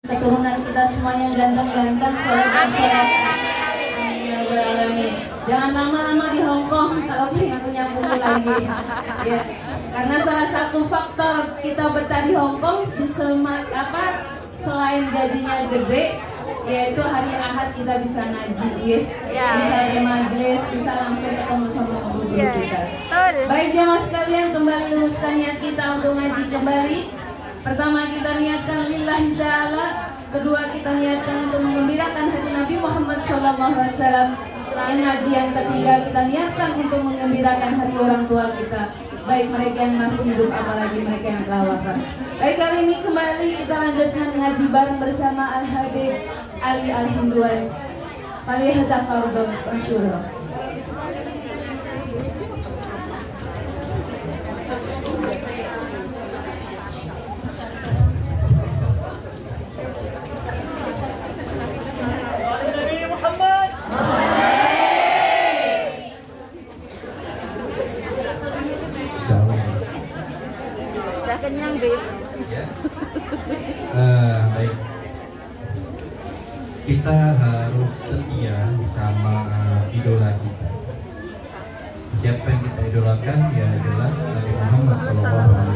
keturunan kita semuanya ganteng-ganteng, soleh-soleh. Jangan lama-lama di Hongkong kalau pengen punya buku lagi. Ya. Karena salah satu faktor kita betah di Hongkong selain gajinya gede, yaitu hari Ahad kita bisa ngaji, ya. Bisa di majelis, bisa langsung ketemu sama guru kita. Baik jamaah sekalian, kembali luruskan niat kita untuk ngaji kembali. Pertama kita niatkan lillahi ta'ala, kedua kita niatkan untuk menggembirakan hati Nabi Muhammad SAW. Yang ngaji yang ketiga kita niatkan untuk menggembirakan hati orang tua kita, baik mereka yang masih hidup apalagi mereka yang telah wafat. Baik, kali ini kembali kita lanjutkan ngaji bareng bersama Al-Habib Ali Al-Hinduan. Falyatafadhal masykurra. Kenyang, Bib. Ya. Baik. Kita harus setia sama idola kita. Siapa yang kita idolakan? Ya jelas Nabi Muhammad SAW.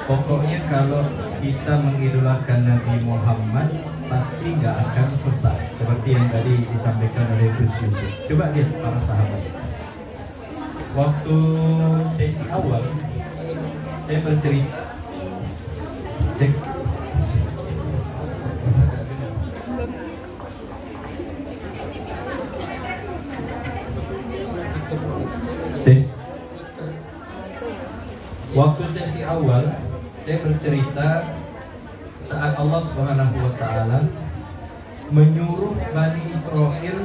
Pokoknya kalau kita mengidolakan Nabi Muhammad pasti nggak akan sesat. Seperti yang tadi disampaikan oleh Gus Yusuf. Coba lihat para sahabat. Waktu sesi awal saya bercerita, cek. Waktu sesi awal saya bercerita saat Allah Subhanahu wa Ta'ala menyuruh Bani Israel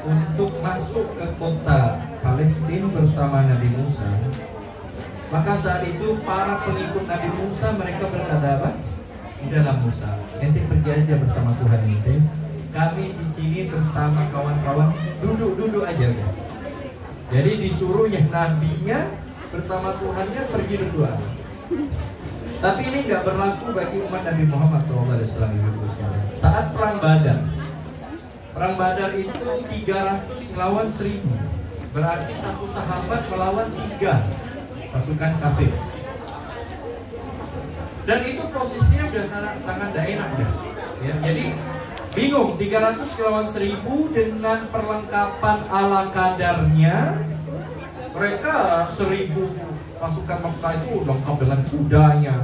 untuk masuk ke kota Palestina bersama Nabi Musa. Maka saat itu para pengikut Nabi Musa mereka berkata apa? Udahlah Musa, ente pergi aja bersama Tuhan ente. Kami di sini bersama kawan-kawan duduk aja ya. Jadi disuruhnya nabinya bersama Tuhannya pergi berdua. Tapi ini nggak berlaku bagi umat Nabi Muhammad SAW. Saat perang Badar itu 300 melawan 1000. Berarti satu sahabat melawan 3 pasukan kafir. Dan itu posisinya sudah sangat tidak enak ya. Jadi bingung 300 lawan 1000 dengan perlengkapan ala kadarnya. Mereka 1000 pasukan Mekah itu lengkap dengan kudanya,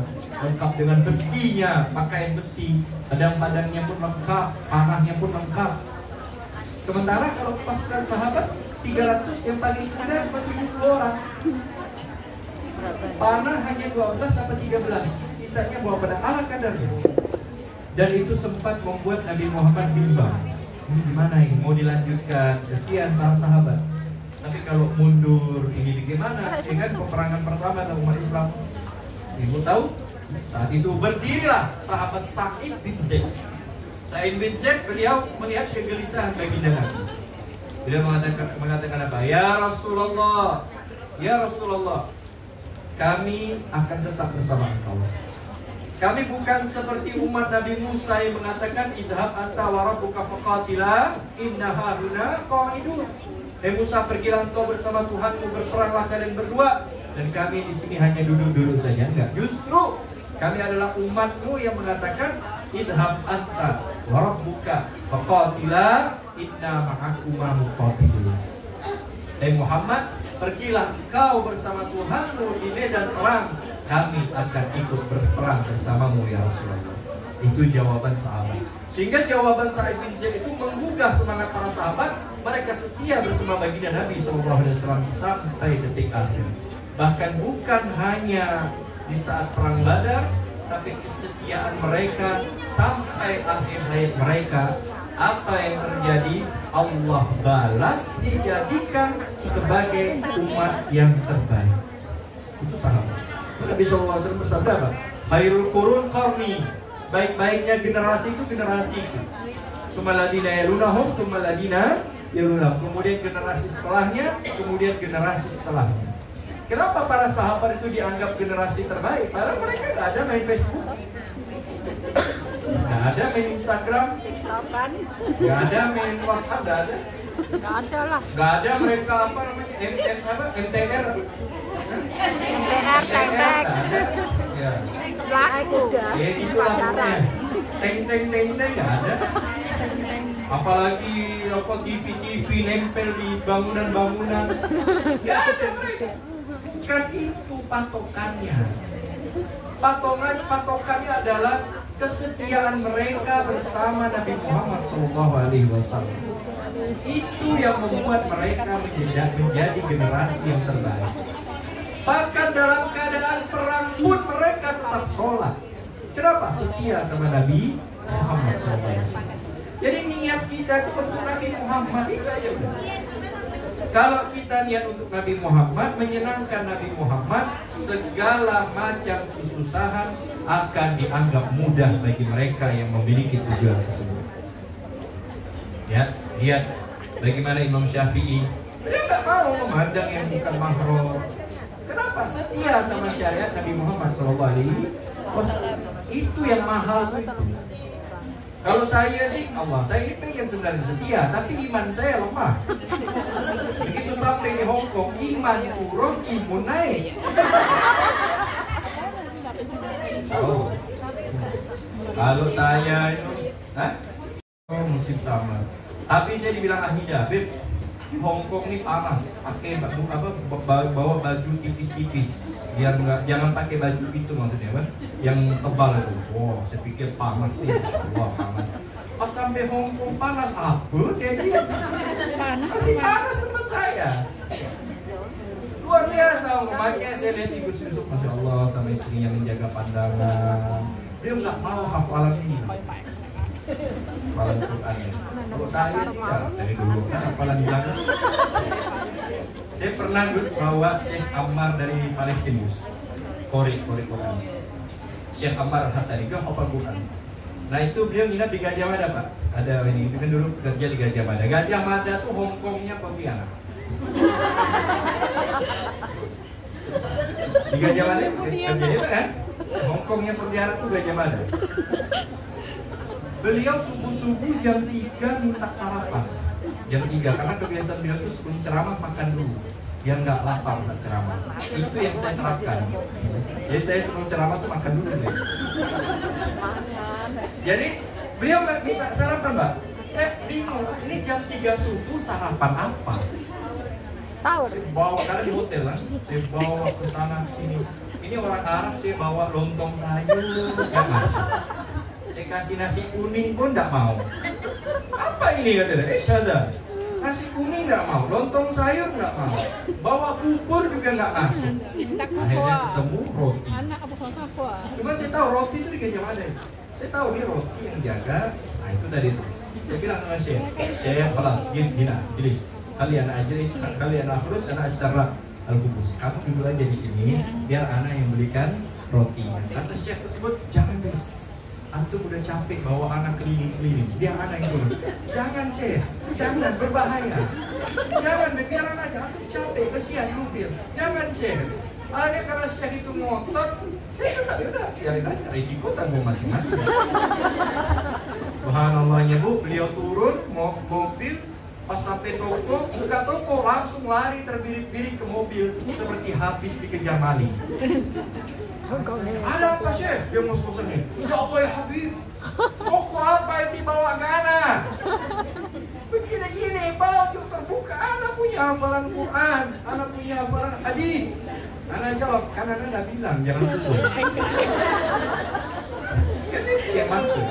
lengkap dengan besinya, pakaian besi, pedang-pedangnya pun lengkap, panahnya pun lengkap. Sementara kalau pasukan sahabat 300 yang paling muda cuma 70 orang. Panah hanya 12 sampai 13, sisanya bawa pada ala kadarnya. Dan itu sempat membuat Nabi Muhammad bimbang. Ini gimana ini? Mau dilanjutkan? Kesian para sahabat. Tapi kalau mundur, ini bagaimana? Ini kan peperangan pertama dalam umat Islam. Ibu tahu? Saat itu berdirilah sahabat Sa'id bin Zaid. Sa'id bin Zaid beliau melihat kegelisahan baginda Nabi. Beliau mengatakan apa? Ya Rasulullah, ya Rasulullah, kami akan tetap bersama engkau. Kami bukan seperti umat Nabi Musa yang mengatakan idhab anta wa rabbuka faqatila inna hahuna qa'idun. Musa, pergilah engkau bersama Tuhanmu, berperanglah kalian berdua, dan kami di sini hanya duduk-duduk saja. Enggak, justru kami adalah umatmu yang mengatakan idhab anta wa rabbuka faqatila inna ma'akuma muqatilun. Muhammad, pergilah engkau bersama Tuhanmu di medan perang, kami akan ikut berperang bersamamu ya Rasulullah. Itu jawaban sahabat. Sehingga jawaban Sa'id bin Zaid itu menggugah semangat para sahabat. Mereka setia bersama baginda Nabi SAW sampai detik akhir. Bahkan bukan hanya di saat perang Badar, tapi kesetiaan mereka sampai akhir hayat mereka. Apa yang terjadi? Allah balas, dijadikan sebagai umat yang terbaik. Itu sahabat. Nabi SAW bersabda apa? Khairul qurun qarni. Sebaik-baiknya generasi itu generasiku. Tumaladina yalunahum, tumaladina yalunahum. Kemudian generasi setelahnya, kemudian generasi setelahnya. Kenapa para sahabat itu dianggap generasi terbaik? Padahal mereka nggak ada main Facebook. ada main Instagram, TikTokan. nggak ada main WhatsApp, nggak ada. Nggak ada lah. Nggak ada mereka apa namanya MTR. MTR, tembak. Ya. Laku. Ya itulah pokoknya. Teng nggak ada. Apalagi apa TV nempel di bangunan-bangunan. Nggak ada mereka. Bukan itu patokannya. Patokannya adalah kesetiaan mereka bersama Nabi Muhammad SAW. Itu yang membuat mereka menjadi generasi yang terbaik. Bahkan dalam keadaan perang pun mereka tetap sholat. Kenapa? Setia sama Nabi Muhammad SAW. Jadi niat kita itu untuk Nabi Muhammad itu aja. Kalau kita niat untuk Nabi Muhammad, menyenangkan Nabi Muhammad, segala macam kesusahan akan dianggap mudah bagi mereka yang memiliki tujuan tersebut. Ya, lihat bagaimana Imam Syafi'i, dia nggak mau memandang yang bukan mahram. Kenapa? Setia sama syariat Nabi Muhammad SAW. Itu yang mahal itu. Kalau saya sih, saya ini pengen sebenarnya setia, tapi iman saya lemah. Begitu sampai di Hong Kong, iman turun, imun naik. Oh. Kalau saya itu, musim sama. Tapi saya dibilang Ahida, Beb, di Hong Kong ini panas, pakai bawa baju tipis-tipis, biar jangan pakai baju itu maksudnya, Bang, yang tebal itu. Wow, saya pikir panas sih, wah panas. Pas sampai Hong Kong panas apa? Kayak gitu. Masih panas tempat saya. Luar biasa, makanya saya lihat Ibu Yusuf, Masya Allah, sama istrinya menjaga pandangan. Dia nggak mau hafalan ini. Hafalan Quran ya. Kalau saya sih ya, dari dulu kan hafalan bilang. Saya pernah Gus bawa Syekh Ammar dari Palestina Gus. Korek Quran. Syekh Ammar Hasani dia hafal Quran. Nah itu beliau nginap di Gajah Mada Pak. Ada ini, itu kan dulu kerja di Gajah Mada. Gajah Mada tuh Hong Kongnya Pontianak. Di Gajah Mada kerja itu kan Hong Kongnya Pontianak tuh Gajah Mada. Beliau subuh-subuh jam 3 minta sarapan. Jam 3 karena kebiasaan beliau itu sebelum ceramah makan dulu. Biar nggak lapar saat ceramah. Itu yang saya terapkan. Jadi saya sebelum ceramah tuh makan dulu deh. Jadi beliau nggak minta sarapan Mbak. Saya bingung, ini jam 3 subuh sarapan apa? Sahur. Saya bawa, karena di hotel kan, saya bawa ke sana sini. Ini orang Arab, saya bawa lontong sayur, nggak masuk. Saya kasih nasi kuning pun nggak mau. Apa ini katanya? Syada. Nasi kuning nggak mau, lontong sayur nggak mau, bawa bubur juga nggak masuk. Akhirnya ketemu roti. Cuma saya tahu roti itu di Gajah Mada. Saya tahu ini roti yang jaga. Nah itu tadi itu. Saya bilang sama Syekh, kelas gina, jelis. Kalian ajri, kalian akhruj, anak ajtarlah al-kubus. Kamu duduk aja di sini, biar anak yang belikan roti. Kata Syekh tersebut, jangan guys. Antum udah capek bawa anak keliling-keliling, biar anak yang turun. Jangan Syekh, jangan, berbahaya. Jangan, biar anak aja. Antum capek, kesian mobil. Jangan Syekh. Ada kalau Syekh itu ngotot, saya kata yaudah, biarin aja, risiko tanggung masing-masing. Subhanallahnya Bu, beliau turun, mobil, pas sampai toko, buka toko, langsung lari terbirik-birik ke mobil, seperti habis dikejar maling. Ada apa Syekh? Dia ngos-ngosan nih. Ya Allah ya Habib, toko apa yang dibawa ke anak? Begini-gini, baju terbuka, anak punya hafalan Quran, anak punya hafalan hadis. Anak jawab, kan anak udah bilang jangan pukul. Kan dia maksud,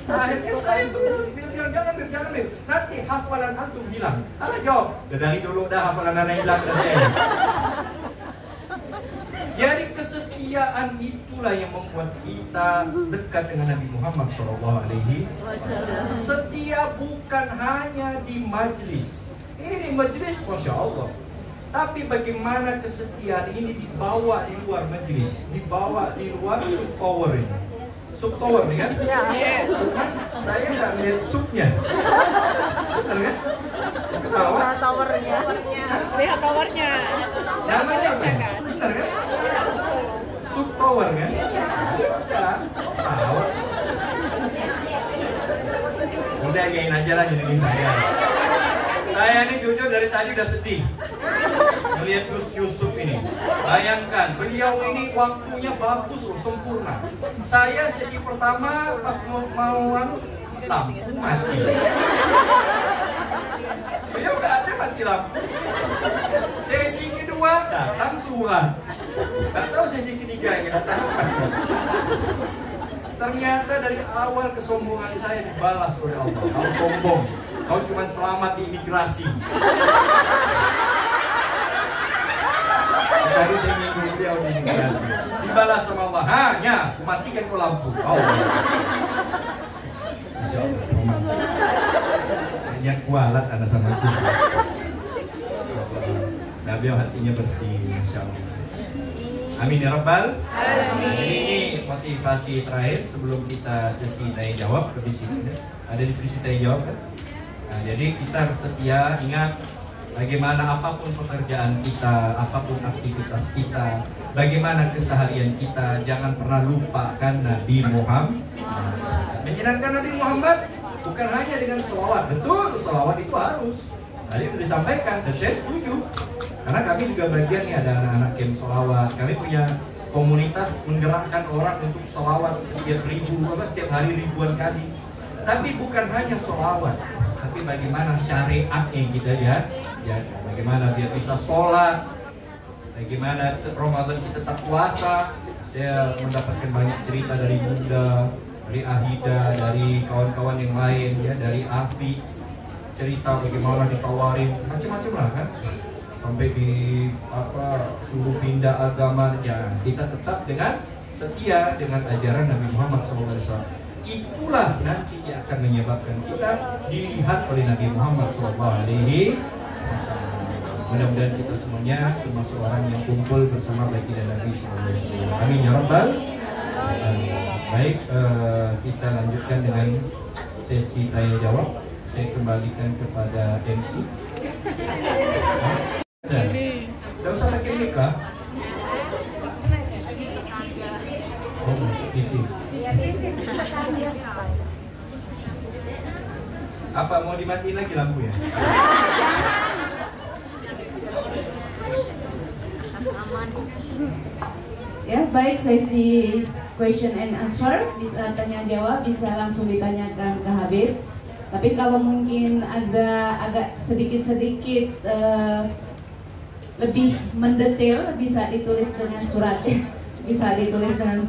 akhirnya saya turun, bilang jangan Bib. Nanti hafalan antum hilang. Anak jawab, dari dulu dah hafalan anak hilang dah saya. Jadi kesetiaan itulah yang membuat kita dekat dengan Nabi Muhammad SAW. Setia bukan hanya di majlis. Ini di majlis, Masya Allah. Tapi bagaimana kesetiaan ini dibawa di luar majlis, dibawa di luar subtower ini. Subtower nih kan? Ya. Cuma saya nggak lihat subnya. Betul kan? Ketawa. Towernya. Lihat towernya. Namanya apa? Kan? Benar kan? Subtower kan? Ya, tahu. udah yain aja lah nyenengin saya. Saya ini jujur dari tadi udah sedih melihat Gus Yusuf ini. Bayangkan, beliau ini waktunya bagus loh, sempurna. Saya sesi pertama pas mau lampu mati. Beliau nggak ada mati lampu. Sesi kedua datang surat. Nggak tahu sesi ketiga yang datang apa. Ternyata dari awal kesombongan saya dibalas oleh Allah. Kau sombong, kau cuma selamat di imigrasi. Tadi saya nyinggung beliau di imigrasi. Dibalas sama Allah, hanya matikan kau lampu. Masya Allah. Hanya kualat anak sama itu. Nah, beliau hatinya bersih, Masya Allah. Amin ya Rabbal. Amin. Jadi ini motivasi terakhir sebelum kita sesi tanya jawab ke sini. Ada diskusi tanya jawab kan? Nah, jadi kita harus setia, ingat bagaimana apapun pekerjaan kita, apapun aktivitas kita, bagaimana keseharian kita, jangan pernah lupakan Nabi Muhammad. Menyenangkan Nabi Muhammad bukan hanya dengan sholawat. Betul, sholawat itu harus. Tadi sudah disampaikan dan saya setuju. Karena kami juga bagian nih, ada anak-anak camp sholawat. Kami punya komunitas menggerakkan orang untuk sholawat setiap hari ribuan kali. Tapi bukan hanya sholawat, tapi bagaimana syariat yang kita lihat, ya, bagaimana biar bisa sholat, bagaimana Ramadan kita tetap puasa. Saya mendapatkan banyak cerita dari Bunda, dari Ahida, dari kawan-kawan yang lain, ya, dari Afi, cerita bagaimana ditawarin macam-macam lah kan. Sampai di suruh pindah agama, ya kita tetap dengan setia dengan ajaran Nabi Muhammad SAW. Itulah nanti yang akan menyebabkan kita dilihat oleh Nabi Muhammad SAW. Mudah-mudahan kita semuanya termasuk orang yang kumpul bersama baginda Nabi SAW. Amin ya Rabbal. Baik, kita lanjutkan dengan sesi tanya jawab. Saya kembalikan kepada MC. Tidak usah pakai mic lah. Oh, masuk PC. Apa mau dimatiin lagi lampu ya? Ya, baik, sesi question and answer, bisa tanya jawab, bisa langsung ditanyakan ke Habib. Tapi kalau mungkin ada agak sedikit lebih mendetail, bisa ditulis dengan surat, bisa ditulis dengan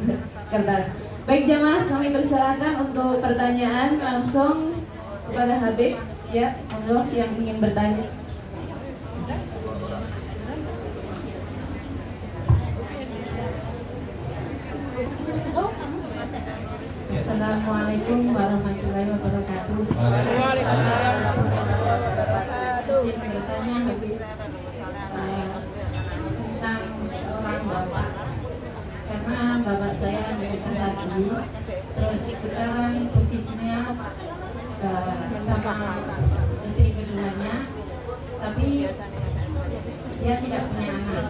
kertas. Baik jamaah, kami persilakan untuk pertanyaan langsung kepada Habib. Ya, monggo yang ingin bertanya. Assalamualaikum warahmatullahi wabarakatuh. Waalaikumsalam. Izin bertanya Habib tentang seorang bapak, karena bapak saya menikah lagi, terus sekarang posisinya bersama istri keduanya, tapi dia tidak punya anak.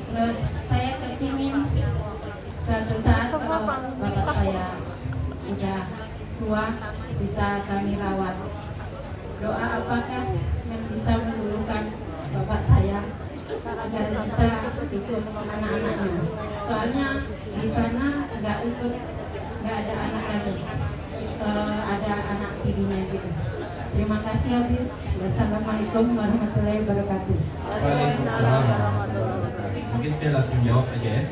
Terus saya kepingin suatu saat bapak saya udah tua bisa kami rawat. Doa apakah yang bisa meluluhkan bapak saya agar bisa ikut anak-anaknya? Soalnya di sana nggak ada anak lagi, ada anak tirinya gitu. Terima kasih Habib. Wassalamualaikum warahmatullahi wabarakatuh. Waalaikumsalam warahmatullahi wabarakatuh. Mungkin saya langsung jawab aja ya.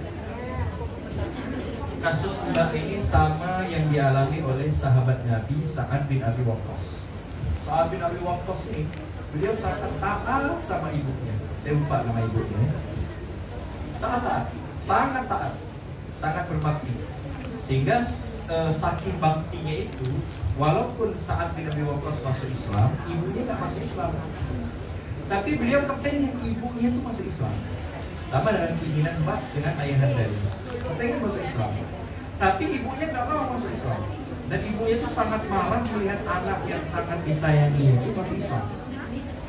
Kasus Mbak ini sama yang dialami oleh sahabat Nabi Sa'ad bin Abi Waqqas. Sa'ad bin Abi Waqqas ini, beliau sangat taat sama ibunya. Saya lupa nama ibunya. Sangat taat, sangat berbakti. Sehingga saking baktinya itu, walaupun Sa'ad bin Abi Waqqas masuk Islam, ibunya nggak masuk Islam. Tapi beliau kepengen ibunya itu masuk Islam. Sama dengan keinginan Mbak dengan ayahanda ini. Kepengen masuk Islam. Tapi ibunya nggak mau masuk Islam. Dan ibunya itu sangat marah melihat anak yang sangat disayangi itu masuk Islam.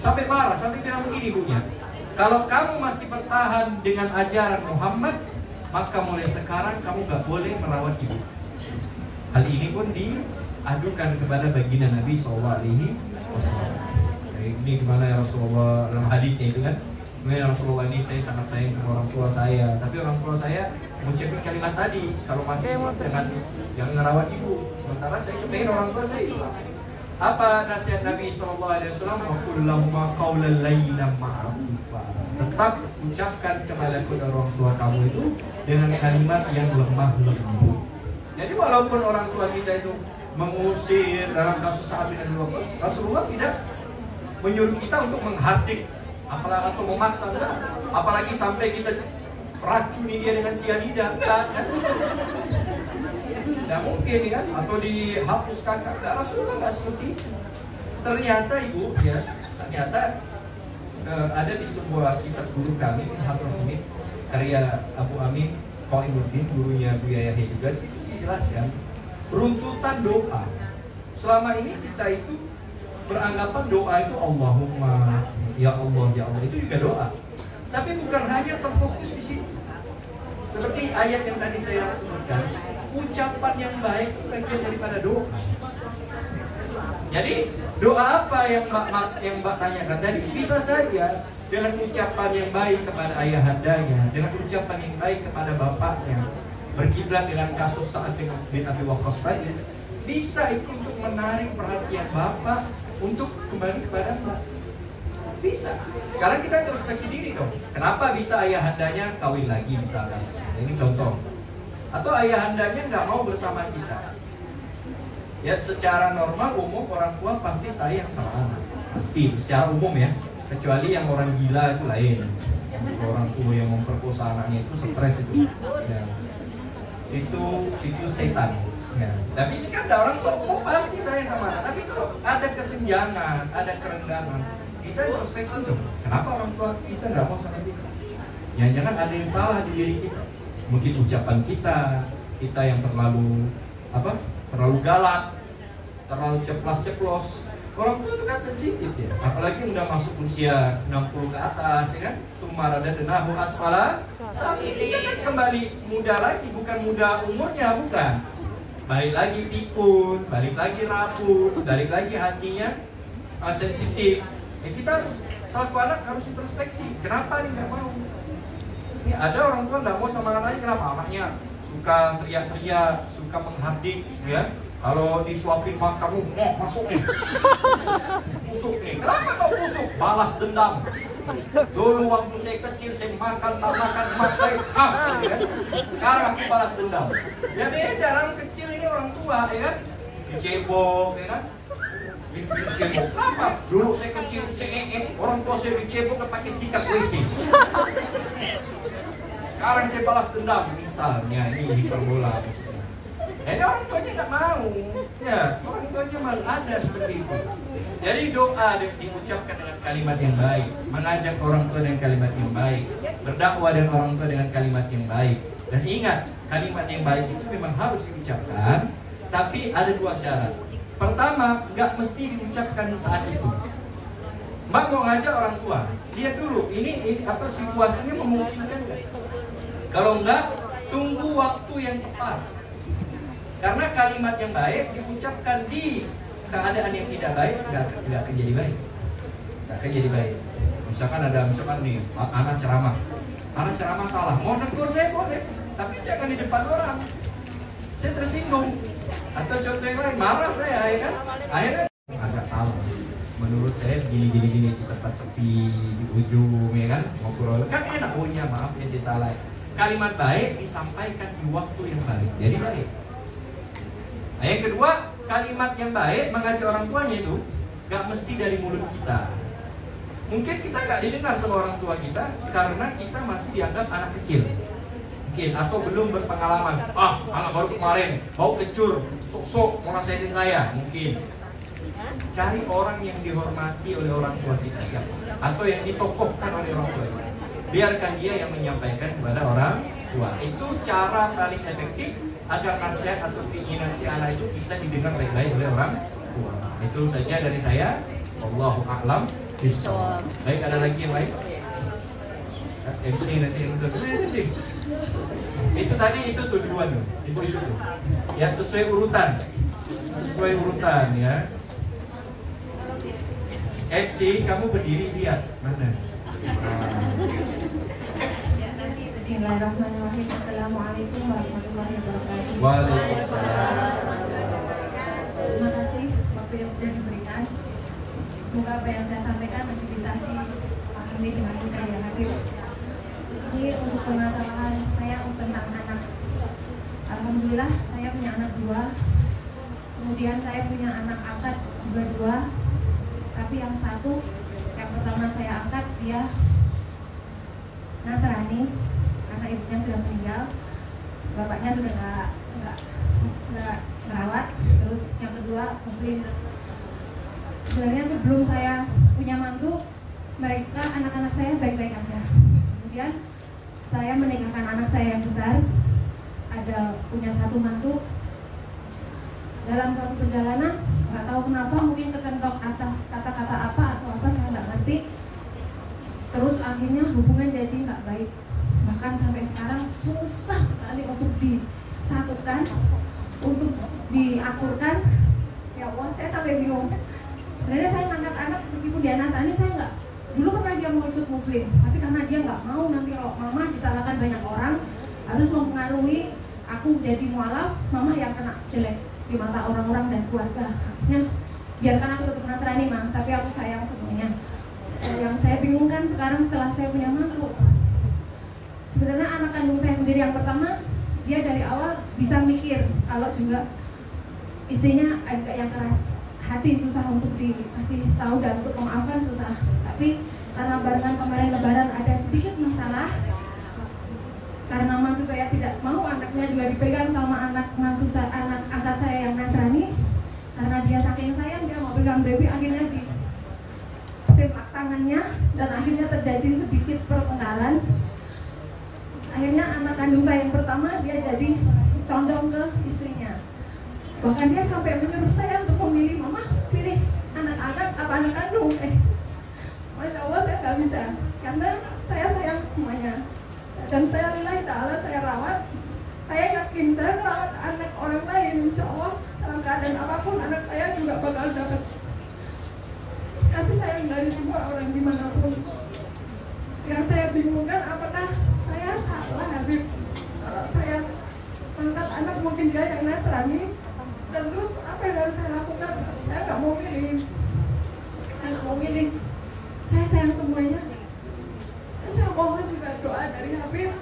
Sampai marah, sampai bilang begini ibunya, kalau kamu masih bertahan dengan ajaran Muhammad, maka mulai sekarang kamu nggak boleh merawat ibu. Hal ini pun adukan kepada baginda Nabi SAW. Ini gimana ya Rasulullah, dalam hadisnya itu kan, ya Rasulullah, ini saya sangat sayang sama orang tua saya, tapi orang tua saya mengucapkan kalimat tadi kalau masih dengan yang ngerawat ibu, sementara saya kepengen orang tua saya Islam. Apa nasihat Nabi SAW? Wa qul lahuma qawlan layyinan ma'rufa. Tetap ucapkan kepada kedua orang tua kamu itu dengan kalimat yang lemah lembut. Jadi walaupun orang tua kita itu mengusir dalam kasus Sa'ad bin Abi Waqqas, Rasulullah tidak menyuruh kita untuk menghardik apalagi atau memaksa, enggak. Apalagi sampai kita racuni dia dengan sianida, enggak kan? Tidak mungkin kan? Atau dihapus kakak, enggak. Rasulullah enggak seperti itu. Ternyata ibu ya, ternyata ada di sebuah kitab guru kami, Hatul Hamid, karya Abu Amin Qaimuddin, gurunya Bu Yahya juga, di situ dijelaskan runtutan doa. Selama ini kita itu beranggapan doa itu Allahumma, ya Allah, itu juga doa. Tapi bukan hanya terfokus di sini. Seperti ayat yang tadi saya sebutkan, ucapan yang baik itu bagian daripada doa. Jadi doa apa yang Mbak tanyakan tadi? Bisa saja dengan ucapan yang baik kepada ayahandanya, dengan ucapan yang baik kepada bapaknya, berkiblat dengan kasus Sa'ad bin Abi Waqqas tadi, bisa itu untuk menarik perhatian bapak untuk kembali kepada Mbak. Bisa. Sekarang kita introspeksi diri dong. Kenapa bisa ayahandanya kawin lagi misalnya? Ini contoh. Atau ayahandanya nggak mau bersama kita. Ya, secara normal umum orang tua pasti sayang sama anak. Pasti, secara umum ya. Kecuali yang orang gila itu lain. Orang tua yang memperkosa anaknya itu stres itu. Ya. Itu setan. Ya. Tapi ini kan ada orang tua umum pasti sayang sama anak. Tapi kalau ada kesenjangan, ada kerenggangan, kita introspeksi dong. Kenapa orang tua kita nggak mau sama kita? Jangan-jangan ada yang salah di diri kita. Mungkin ucapan kita yang terlalu galak, terlalu ceplas-ceplos. Orang tua itu kan sensitif ya. Apalagi udah masuk usia 60 ke atas, ya kan? Tumarada denahu asfala. Saat ini kan kembali muda lagi, bukan muda umurnya, bukan. Balik lagi pikun, balik lagi rapuh, balik lagi hatinya sensitif. Ya kita harus, selaku anak harus introspeksi. Kenapa nih nggak mau? Ini ada orang tua nggak mau sama anaknya, kenapa? Anaknya suka teriak-teriak, suka menghardik, ya. Kalau disuapin kamu, masuk nih. Pusuk nih. Kenapa kau pusuk? Balas dendam. Dulu waktu saya kecil, saya makan emak saya. Ya. Sekarang aku balas dendam. Ya beda, orang kecil ini orang tua, ya kan? Dicebok, ya kan? Dicebok. Kenapa? Dulu saya kecil, orang tua saya dicebok pakai sikat WC. Sekarang saya balas dendam, misalnya ini hiperbola. Ini orang tuanya nggak mau, ya orang tuanya malah ada seperti itu. Jadi doa diucapkan dengan kalimat yang baik, mengajak orang tua dengan kalimat yang baik, berdakwah dengan orang tua dengan kalimat yang baik. Dan ingat, kalimat yang baik itu memang harus diucapkan, tapi ada dua syarat. Pertama, nggak mesti diucapkan saat itu. Mbak mau ngajak orang tua, lihat dulu, ini apa situasinya memungkinkan nggak? Kalau enggak, tunggu waktu yang tepat. Karena kalimat yang baik diucapkan di keadaan yang tidak baik, nggak akan jadi baik. Nggak akan jadi baik. Misalkan nih, anak ceramah salah, mau negur saya boleh, tapi jangan di depan orang. Saya tersinggung. Atau contoh yang lain, marah saya, ya kan? Akhirnya agak salah. Menurut saya gini di tempat sepi, di ujung, ya kan? Ngobrol, kan enak, oh iya maaf ya saya salah. Kalimat baik disampaikan di waktu yang baik, jadi baik. Nah, yang kedua, kalimat yang baik mengajak orang tuanya itu gak mesti dari mulut kita. Mungkin kita gak didengar sama orang tua kita karena kita masih dianggap anak kecil. Mungkin, atau belum berpengalaman. Anak baru kemarin, bau kecur, sok-sok mau nasihatin saya. Mungkin. Cari orang yang dihormati oleh orang tua kita siapa, atau yang ditokohkan oleh orang tua kita. Biarkan dia yang menyampaikan kepada orang tua. Itu cara paling efektif agar nasihat atau keinginan si anak itu bisa didengar baik-baik oleh orang tua. Itu saja dari saya. Wallahu a'lam bishawab. Baik, ada lagi yang lain? MC nanti yang untuk itu tadi itu tujuan tuh. Itu tuh. Ya sesuai urutan. sesuai urutan ya. Eksi, kamu berdiri lihat mana? Bismillahirrahmanirrahim. Assalamualaikum warahmatullahi wabarakatuh. Waalaikumsalam. Terima kasih waktu yang sudah diberikan. Semoga apa yang saya sampaikan nanti bisa dipahami dengan mudah ya Habib. Ini untuk permasalahan saya tentang anak. Alhamdulillah saya punya anak 2. Kemudian saya punya anak angkat juga 2. Tapi yang satu, yang pertama saya angkat dia Nasrani, karena ibunya sudah meninggal, bapaknya sudah nggak merawat. Terus yang kedua Muslim. Sebenarnya sebelum saya punya mantu, mereka anak-anak saya baik-baik aja. Kemudian saya menikahkan anak saya yang besar, ada punya 1 mantu. Dalam suatu perjalanan, nggak tahu kenapa mungkin kecentok atas kata-kata apa atau apa saya nggak ngerti. Terus akhirnya hubungan jadi nggak baik. Bahkan sampai sekarang susah sekali untuk disatukan, untuk diakurkan. Ya Allah, saya sampai bingung. Sebenarnya saya ngangkat anak meskipun dia Nasrani, saya nggak. Dulu pernah dia mau ikut Muslim, tapi karena dia nggak mau nanti kalau mama disalahkan banyak orang, harus mempengaruhi aku jadi mualaf, mama yang kena jelek di mata orang-orang dan keluarga. Akhirnya biarkan aku tetap Nasrani mah, tapi aku sayang semuanya. Yang saya bingungkan sekarang setelah saya punya mantu, sebenarnya anak kandung saya sendiri yang pertama, dia dari awal bisa mikir kalau juga istrinya agak yang keras hati, susah untuk dikasih tahu dan untuk memaafkan susah. Tapi karena barengan kemarin Lebaran ada sedikit masalah, karena mantu saya tidak mau anaknya juga dipegang sama anak angkat saya yang Nasrani. Karena dia saking sayang, dia mau pegang baby, akhirnya di sepak tangannya dan akhirnya terjadi sedikit pertengkaran. Akhirnya anak kandung saya yang pertama dia jadi condong ke istrinya. Bahkan dia sampai menyuruh saya untuk memilih, mama pilih anak angkat apa anak kandung. Masya Allah, saya nggak bisa karena saya sayang semuanya. Dan saya lillahi ta'ala saya rawat. Saya yakin saya merawat anak orang lain, insya Allah dalam keadaan apapun anak saya juga bakal dapat kasih sayang dari semua orang dimanapun. Yang saya bingungkan, apakah saya salah Habib kalau saya angkat anak mungkin dia yang Nasrani, dan terus apa yang harus saya lakukan? Saya nggak mau milih, saya sayang semuanya. Saya mohon juga doa dari Habib,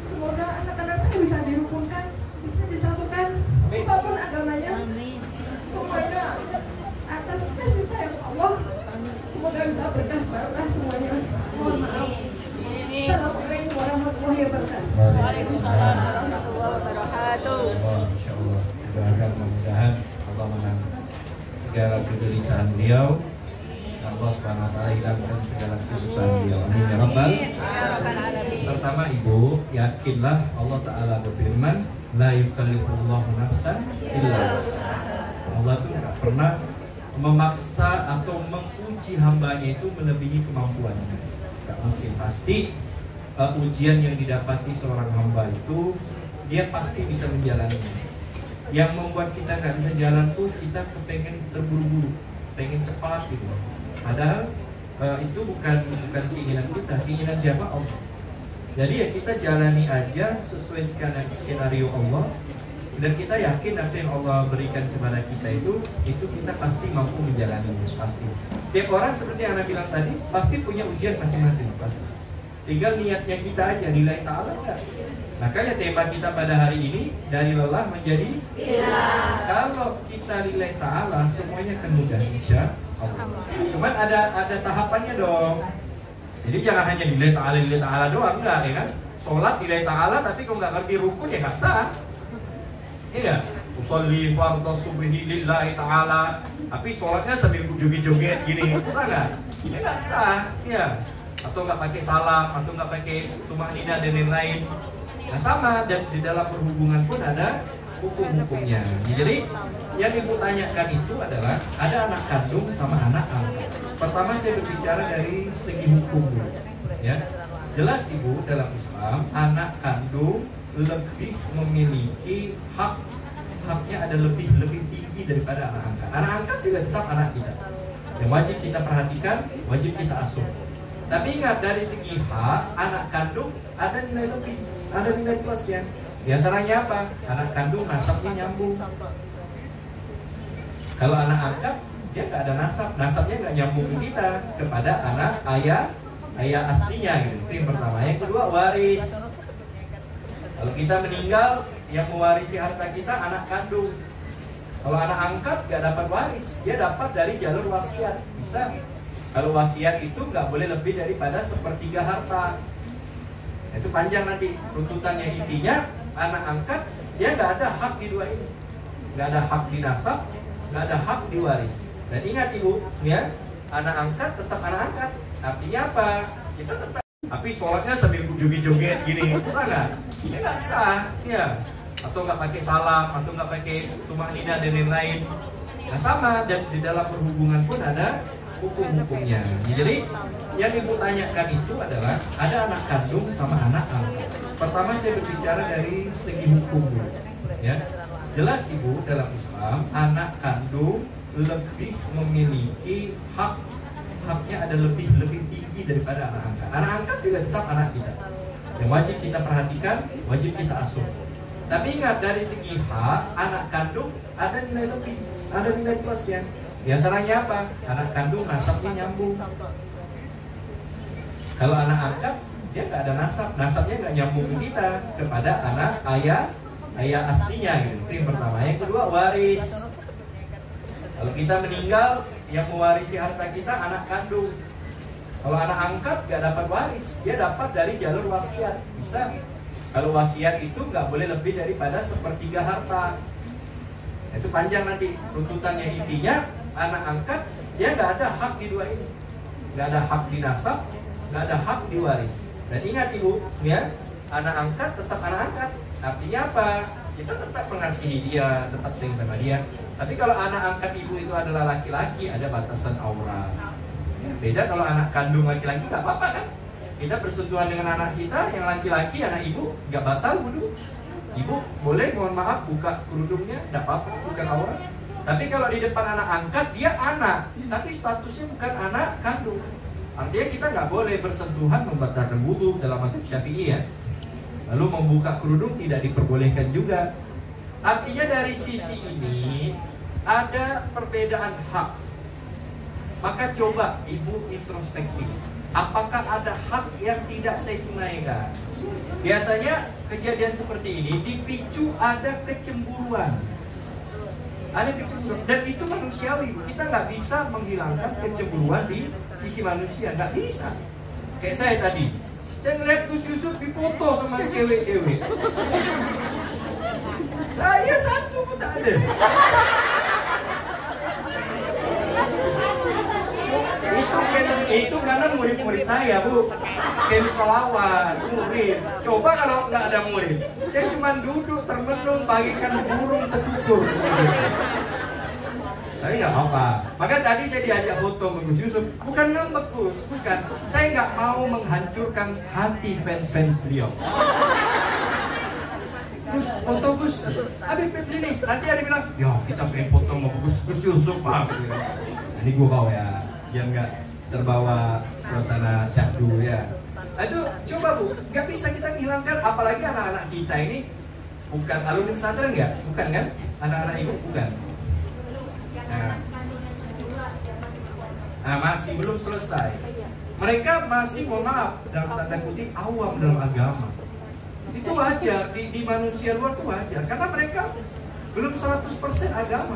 semoga anak-anak saya bisa dirukunkan, bisa disatukan, apapun agamanya, semuanya atas kasih sayang Allah. Semoga bisa berkah barokah semuanya. Mohon maaf. Assalamualaikum warahmatullahi wabarakatuh. Waalaikumsalam warahmatullahi wabarakatuh. Masya Allah. Mudah-mudahan Allah menang segala kegelisahan beliau. Allah Subhanahu wa taala hilangkan segala kesusahan beliau. Amin ya rabbal alamin. Pertama Ibu, yakinlah Allah taala berfirman, la yukallifullahu nafsan illa wus'aha. Allah itu tidak pernah memaksa atau menguji hambanya itu melebihi kemampuannya. Tidak mungkin. Pasti ujian yang didapati seorang hamba itu dia pasti bisa menjalaninya. Yang membuat kita nggak bisa jalan tuh kita kepengen terburu-buru, pengen cepat gitu. Padahal itu bukan keinginan kita, keinginan siapa? Allah. Jadi ya kita jalani aja sesuai skenario Allah, dan kita yakin apa yang Allah berikan kepada kita itu kita pasti mampu menjalaninya, pasti. Setiap orang seperti yang Anda bilang tadi pasti punya ujian masing-masing, pasti. Tinggal niatnya kita aja, nilai ta'ala enggak. Makanya tema kita pada hari ini dari lelah menjadi ilah. Kalau kita nilai ta'ala semuanya akan mudah, insya Allah. Cuman ada tahapannya dong. Jadi jangan hanya nilai ta'ala doang, enggak ya kan? Sholat nilai ta'ala tapi kalau nggak ngerti rukun ya nggak sah. Iya, usolli fardhu subhi lillahi ta'ala, tapi sholatnya sambil joget-joget gini, sah nggak? Ya nggak sah, ya. Atau nggak pakai salam, atau nggak pakai tumaninah dan lain-lain. Nah sama, dan di dalam perhubungan pun ada hukum-hukumnya. Jadi yang ibu tanyakan itu adalah ada anak kandung sama anak angkat. Pertama saya berbicara dari segi hukum, ya. Jelas ibu dalam Islam anak kandung lebih memiliki haknya ada lebih tinggi daripada anak angkat. Anak angkat juga tetap anak kita, yang wajib kita perhatikan, wajib kita asuh. Tapi ingat, dari segi hak, anak kandung ada nilai lebih, ada nilai plusnya. Di antaranya apa? Anak kandung nasabnya nyambung. Kalau anak angkat, dia nggak ada nasab, nasabnya nggak nyambung kita kepada anak ayah aslinya gitu. Itu yang pertama. Yang kedua, waris. Kalau kita meninggal, yang mewarisi harta kita anak kandung. Kalau anak angkat nggak dapat waris, dia dapat dari jalur wasiat. Bisa. Kalau wasiat itu nggak boleh lebih daripada 1/3 harta. Itu panjang nanti tuntutannya. Intinya anak angkat dia nggak ada hak di dua ini, nggak ada hak di nasab, nggak ada hak di waris. Dan ingat ibu, ya, anak angkat tetap anak angkat. Artinya apa? Kita tetap. Tapi sholatnya sambil joget-joget gini, sah nggak? Ya nggak sah, ya. Atau nggak pakai salam, atau nggak pakai tumakninah dan lain-lain. Nah sama, dan di dalam perhubungan pun ada hukum-hukumnya. Jadi yang ibu tanyakan itu adalah ada anak kandung sama anak angkat. Pertama saya berbicara dari segi hukum, ya. Jelas ibu, dalam Islam anak kandung lebih memiliki haknya ada lebih tinggi daripada anak angkat. Anak angkat juga tetap anak kita, yang wajib kita perhatikan, wajib kita asuh. Tapi ingat, dari segi hak, anak kandung ada nilai lebih, ada nilai plusnya. Di antaranya apa? Anak kandung nasabnya nyambung. Kalau anak angkat, dia nggak ada nasab, nasabnya nggak nyambung kita kepada anak ayah aslinya gitu. Itu yang pertama. Yang kedua, waris. Kalau kita meninggal, yang mewarisi harta kita anak kandung. Kalau anak angkat nggak dapat waris, dia dapat dari jalur wasiat. Bisa. Kalau wasiat itu nggak boleh lebih daripada 1/3 harta. Itu panjang nanti tuntutannya. Intinya anak angkat dia nggak ada hak di dua ini, nggak ada hak di nasab, nggak ada hak di waris. Dan ingat ibu, ya, anak angkat tetap anak angkat. Artinya apa? Kita tetap mengasihi dia, tetap sayang sama dia. Tapi kalau anak angkat ibu itu adalah laki-laki, ada batasan aurat. Beda kalau anak kandung laki-laki, nggak apa-apa kan? Kita bersentuhan dengan anak kita yang laki-laki, anak ibu, nggak batal wudu. Ibu boleh, mohon maaf, buka kerudungnya, nggak apa-apa, bukan aurat. Tapi kalau di depan anak angkat, dia anak, tapi statusnya bukan anak kandung. Artinya kita nggak boleh bersentuhan membatalkan wudu dalam mazhab Syafi'i, ya. Lalu membuka kerudung tidak diperbolehkan juga. Artinya dari sisi ini ada perbedaan hak. Maka coba ibu introspeksi, apakah ada hak yang tidak saya tunaikan? Biasanya kejadian seperti ini dipicu ada kecemburuan. Ada kecemburuan, dan itu manusiawi. Kita nggak bisa menghilangkan kecemburuan di sisi manusia, nggak bisa. Kayak saya tadi, saya ngeliat Gus Yusuf difoto sama cewek-cewek. Saya satu pun tak ada. Itu karena murid-murid saya, Bu. Kem Solawat, murid. Coba kalau nggak ada murid, saya cuma duduk termenung bagikan burung tertutur. Tapi nggak apa-apa. Maka tadi saya diajak foto sama Gus Yusuf. Bukan ngambek Gus, bukan. Saya nggak mau menghancurkan hati fans-fans beliau. Gus, foto Gus. Habib ini. Nanti ada bilang, ya kita pengen foto sama Gus Yusuf, Pak. Ini gue bawa ya, biar nggak terbawa suasana syahdu ya. Aduh, coba Bu, nggak bisa kita menghilangkan. Apalagi anak-anak kita ini bukan alumni pesantren nggak? Bukan kan? Anak-anak ibu bukan. Nah, masih belum selesai. Mereka masih, mohon maaf, dalam tanda kutip awam dalam agama. Itu wajar, di manusia luar itu wajar. Karena mereka belum 100% agama.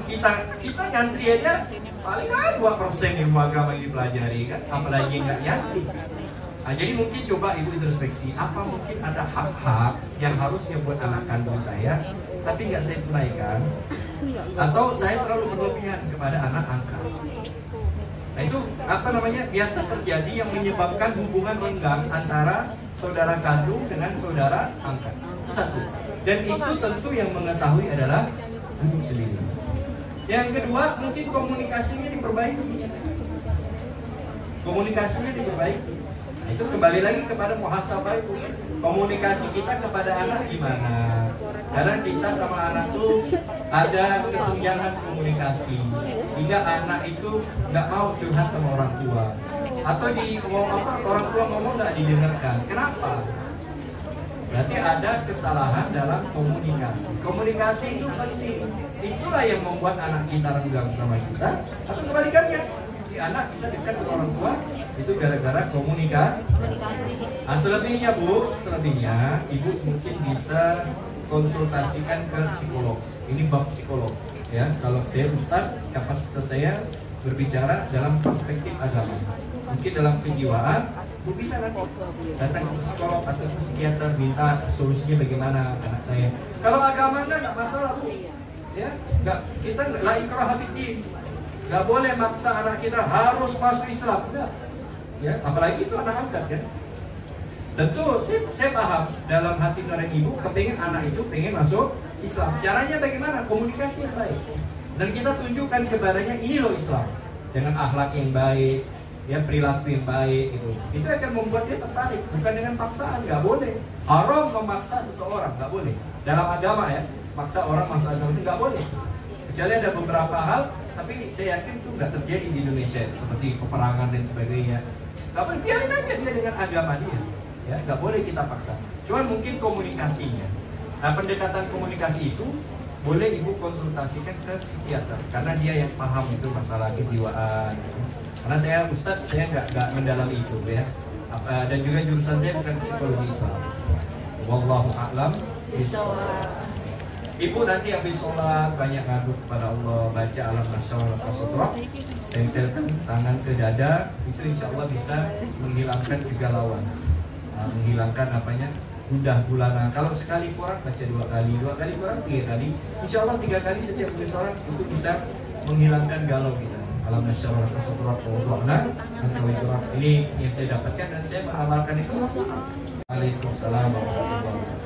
Kita nyantri aja paling 2% ilmu agama yang dipelajari kan, apalagi nggak nyantri. Nah, jadi mungkin coba ibu introspeksi, apa mungkin ada hak-hak yang harusnya buat anak kandung saya, tapi nggak saya tunaikan, atau saya terlalu berlebihan kepada anak angkat. Nah itu apa namanya, biasa terjadi yang menyebabkan hubungan renggang antara saudara kandung dengan saudara angkat. Satu. Dan itu tentu yang mengetahui adalah ibu sendiri. Yang kedua, mungkin komunikasinya diperbaiki. Komunikasinya diperbaiki. Nah, itu kembali lagi kepada muhasabah itu. Komunikasi kita kepada anak gimana? Karena kita sama anak tuh ada kesenjangan komunikasi sehingga anak itu nggak mau curhat sama orang tua, atau orang tua ngomong nggak didengarkan. Kenapa? Berarti ada kesalahan dalam komunikasi. Komunikasi itu penting. Itulah yang membuat anak kita renggang sama kita, atau kebalikannya, si anak bisa dekat sama orang tua itu gara-gara komunikasi. Nah, selebihnya Bu, Ibu mungkin bisa konsultasikan ke psikolog. Ini bab psikolog ya. Kalau saya Ustadz, kapasitas saya berbicara dalam perspektif agama. Mungkin dalam kejiwaan, Bu bisa nanti datang ke psikolog atau ke psikiater, minta solusinya bagaimana anak saya. Kalau agama nggak masalah Bu, ya nggak, kita la ikraha fiddin, nggak boleh maksa anak kita harus masuk Islam, enggak. Ya, apalagi itu anak angkat kan. Tentu saya paham dalam hati nurani ibu kepengen anak itu pengen masuk Islam. Caranya bagaimana? Komunikasi yang baik. Dan kita tunjukkan kepadanya ini loh Islam, dengan akhlak yang baik, ya perilaku yang baik gitu. Itu akan membuat dia tertarik, bukan dengan paksaan. Nggak boleh. Haram memaksa seseorang, nggak boleh. Dalam agama ya, maksa orang masuk agama itu nggak boleh. Kecuali ada beberapa hal, tapi saya yakin itu nggak terjadi di Indonesia, seperti peperangan dan sebagainya. Nggak boleh, biarin aja dia dengan agama dia. Ya, nggak boleh kita paksa. Cuman mungkin komunikasinya. Nah, pendekatan komunikasi itu boleh ibu konsultasikan ke psikiater, karena dia yang paham itu masalah kejiwaan. Karena saya Ustadz, saya nggak mendalami itu ya. Dan juga jurusan saya bukan psikologi Islam. Wallahu a'lam bishawab. Ibu nanti habis sholat banyak ngadu kepada Allah, baca alam nasyarah al-qasatra, tempelkan tangan ke dada, itu insya Allah bisa menghilangkan kegalauan, menghilangkan gundah gulana. Kalau sekali kurang baca 2 kali, 2 kali kurang 3 kali, insya Allah 3 kali setiap habis sholat itu bisa menghilangkan galau kita. Alam nasyarah al-qasatra wada'na ini yang saya dapatkan dan saya mengamalkan itu. Waalaikumsalam warahmatullahi wabarakatuh.